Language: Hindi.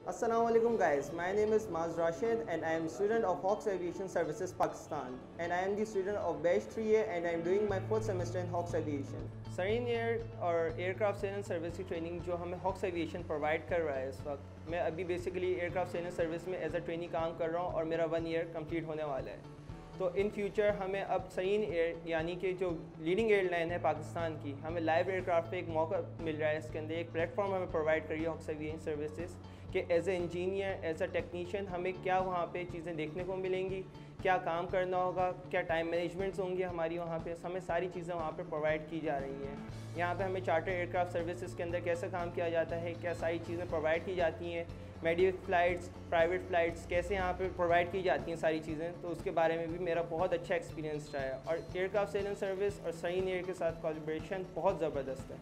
Assalamualaikum guys, my name is Maaz and I am student of Hawk Aviation Services Pakistan, and I am the student of batch 3A and I am doing my 4th semester in Hawk Aviation. Marine air और एयरक्राफ्ट सेल एंड सर्विस की ट्रेनिंग जो हमें हॉक्स एविएशन प्रोवाइड कर रहा है इस वक्त, मैं अभी basically aircraft sale and service में एज अ ट्रेनी काम कर रहा हूँ और मेरा 1 ईयर कंप्लीट होने वाला है। तो इन फ्यूचर हमें अब मरीन एयर यानी कि जो लीडिंग एयरलाइन है पाकिस्तान की, हमें लाइव एयरक्राफ्ट पे एक मौका मिल रहा है। इसके अंदर एक प्लेटफॉर्म हमें प्रोवाइड करी है हॉक्स एविएशन सर्विसेज कि as a engineer, as a technician हमें क्या वहाँ पे चीज़ें देखने को मिलेंगी, क्या काम करना होगा, क्या टाइम मैनेजमेंट्स होंगी हमारी वहाँ पे, हमें सारी चीज़ें वहाँ पे प्रोवाइड की जा रही हैं। यहाँ पे हमें चार्टर एयरक्राफ्ट सर्विसेज के अंदर कैसे काम किया जाता है, क्या सारी चीज़ें प्रोवाइड की जाती हैं, मेडिकल फ़्लाइट्स, प्राइवेट फ़्लाइट्स कैसे यहाँ पे प्रोवाइड की जाती हैं सारी चीज़ें, तो उसके बारे में भी मेरा बहुत अच्छा एक्सपीरियंस रहा है। और एयरक्राफ्ट सेल एंड सर्विस और मरीन एयर के साथ कोलैबोरेशन बहुत ज़बरदस्त है।